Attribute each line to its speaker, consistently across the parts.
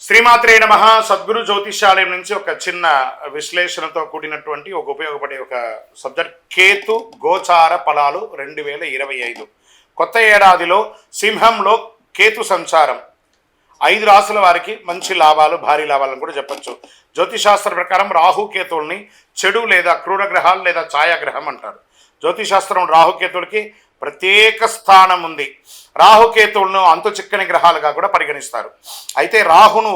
Speaker 1: శ్రీమాత్రే నమః. సద్గురు జ్యోతిష్యాలయం నుంచి ఒక చిన్న విశ్లేషణతో కూడినటువంటి ఒక ఉపయోగపడే ఒక సబ్జెక్ట్ కేతు గోచార ఫలాలు 2025 కొత్త ఏడాదిలో సింహంలో కేతు సంచారం 5 రాసుల వారికి మంచి లాభాలు, భారీ లాభాలను కూడా చెప్పచ్చు. జ్యోతిశాస్త్ర ప్రకారం రాహుకేతువుల్ని చెడు లేదా క్రూర గ్రహాలు లేదా ఛాయాగ్రహం అంటారు. జ్యోతిశాస్త్రం రాహుకేతువులకి ప్రత్యేక స్థానం ఉంది. రాహుకేతువులను అంతు చిక్కని గ్రహాలుగా కూడా పరిగణిస్తారు. అయితే రాహును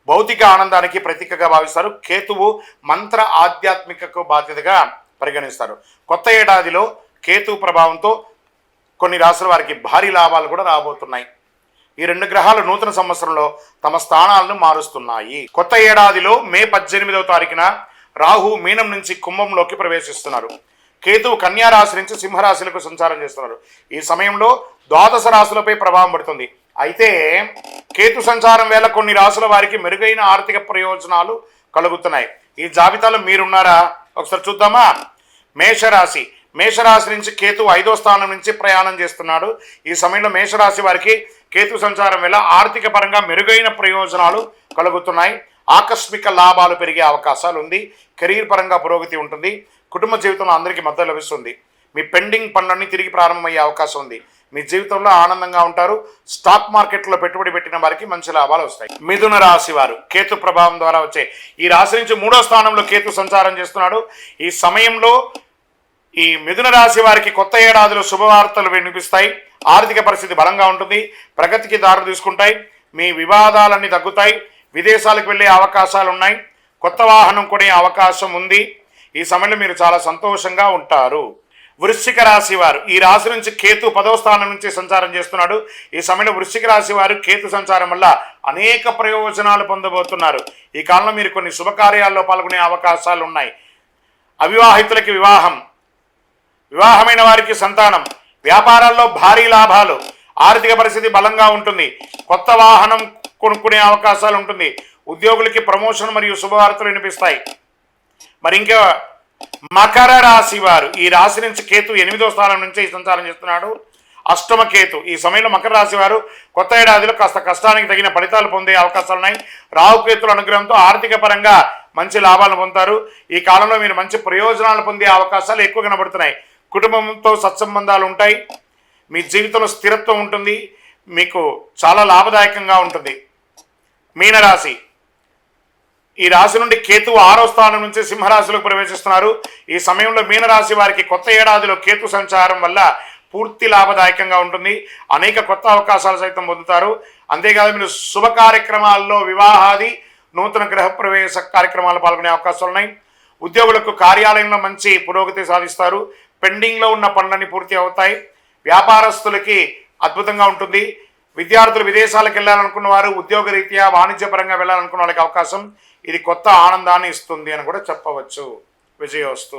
Speaker 1: భౌతిక ఆనందానికి ప్రతీకగా భావిస్తారు. కేతువు మంత్ర ఆధ్యాత్మికకు బాధ్యతగా పరిగణిస్తారు. కొత్త ఏడాదిలో కేతు ప్రభావంతో కొన్ని రాశుల వారికి భారీ లాభాలు కూడా రాబోతున్నాయి. ఈ 2 గ్రహాలు నూతన సంవత్సరంలో తమ స్థానాలను మారుస్తున్నాయి. కొత్త ఏడాదిలో మే 18వ తారీఖున రాహు మీనం నుంచి కుంభంలోకి ప్రవేశిస్తున్నారు. కేతువు కన్యా రాశి నుంచి సింహరాశులకు సంచారం చేస్తున్నారు. ఈ సమయంలో ద్వాదశ రాశులపై ప్రభావం పడుతుంది. అయితే కేతు సంచారం వేళ కొన్ని రాశుల వారికి మెరుగైన ఆర్థిక ప్రయోజనాలు కలుగుతున్నాయి. ఈ జాబితాలో మీరున్నారా? ఒకసారి చూద్దామా. మేషరాశి. మేషరాశి నుంచి కేతు 5వ స్థానం నుంచి ప్రయాణం చేస్తున్నాడు. ఈ సమయంలో మేషరాశి వారికి కేతు సంచారం వల్ల ఆర్థిక పరంగా మెరుగైన ప్రయోజనాలు కలుగుతున్నాయి. ఆకస్మిక లాభాలు పెరిగే అవకాశాలు ఉంది. కెరీర్ పరంగా పురోగతి ఉంటుంది. కుటుంబ జీవితంలో అందరికీ మద్దతు లభిస్తుంది. మీ పెండింగ్ పనులన్నీ తిరిగి ప్రారంభమయ్యే అవకాశం ఉంది. మీ జీవితంలో ఆనందంగా ఉంటారు. స్టాక్ మార్కెట్లో పెట్టుబడి పెట్టిన వారికి మంచి లాభాలు వస్తాయి. మిథున రాశి వారు కేతు ప్రభావం ద్వారా వచ్చే ఈ రాశి నుంచి 3వ స్థానంలో కేతు సంచారం చేస్తున్నాడు. ఈ సమయంలో ఈ మిథున రాశి వారికి కొత్త ఏడాదిలో శుభవార్తలు వినిపిస్తాయి. ఆర్థిక పరిస్థితి బలంగా ఉంటుంది. ప్రగతికి దారి తీసుకుంటాయి. మీ వివాదాలన్నీ తగ్గుతాయి. విదేశాలకు వెళ్ళే అవకాశాలు ఉన్నాయి. కొత్త వాహనం కొనే అవకాశం ఉంది. ఈ సమయంలో మీరు చాలా సంతోషంగా ఉంటారు. వృశ్చిక రాశి వారు ఈ రాశి నుంచి కేతు 10వ స్థానం నుంచి సంచారం చేస్తున్నాడు. ఈ సమయంలో వృశ్చిక రాశి వారు కేతు సంచారం వల్ల అనేక ప్రయోజనాలు పొందబోతున్నారు. ఈ కాలంలో మీరు కొన్ని శుభకార్యాల్లో పాల్గొనే అవకాశాలు ఉన్నాయి. అవివాహితులకి వివాహమైన వారికి సంతానం, వ్యాపారాల్లో భారీ లాభాలు, ఆర్థిక పరిస్థితి బలంగా ఉంటుంది. కొత్త వాహనం కొనుక్కునే అవకాశాలు ఉంటుంది. ఉద్యోగులకి ప్రమోషన్ మరియు శుభవార్తలు వినిపిస్తాయి. మరి ఇంకా మకర రాశి వారు ఈ రాశి నుంచి కేతు 8వ స్థానం నుంచి సంచారం చేస్తున్నాడు. అష్టమ కేతు. ఈ సమయంలో మకర రాశి వారు కొత్త ఏడాదిలో కాస్త కష్టానికి తగిన ఫలితాలు పొందే అవకాశాలు ఉన్నాయి. రాహుకేతుల అనుగ్రహంతో ఆర్థిక పరంగా మంచి లాభాలను పొందుతారు. ఈ కాలంలో మీరు మంచి ప్రయోజనాలు పొందే అవకాశాలు ఎక్కువ కనబడుతున్నాయి. కుటుంబంతో సత్సంబంధాలు ఉంటాయి. మీ జీవితంలో స్థిరత్వం ఉంటుంది. మీకు చాలా లాభదాయకంగా ఉంటుంది. మీనరాశి. ఈ రాశి నుండి కేతు 6వ స్థానం నుంచి సింహరాశిలోకి ప్రవేశిస్తున్నారు. ఈ సమయంలో మీనరాశి వారికి కొత్త ఏడాదిలో కేతు సంచారం వల్ల పూర్తి లాభదాయకంగా ఉంటుంది. అనేక కొత్త అవకాశాలు సైతం పొందుతారు. అంతేకాదు మీరు శుభ కార్యక్రమాల్లో వివాహాది నూతన గృహప్రవేశ కార్యక్రమాలు పాల్గొనే అవకాశాలు ఉన్నాయి. ఉద్యోగులకు కార్యాలయంలో మంచి పురోగతి సాధిస్తారు. పెండింగ్లో ఉన్న పనులన్నీ పూర్తి అవుతాయి. వ్యాపారస్తులకి అద్భుతంగా ఉంటుంది. విద్యార్థులు విదేశాలకు వెళ్ళాలనుకున్న వారు, ఉద్యోగరీత్యా వాణిజ్యపరంగా వెళ్ళాలనుకున్న వాళ్ళకి అవకాశం ఇది కొత్త ఆనందాన్ని ఇస్తుంది అని కూడా చెప్పవచ్చు. విజయోస్తు.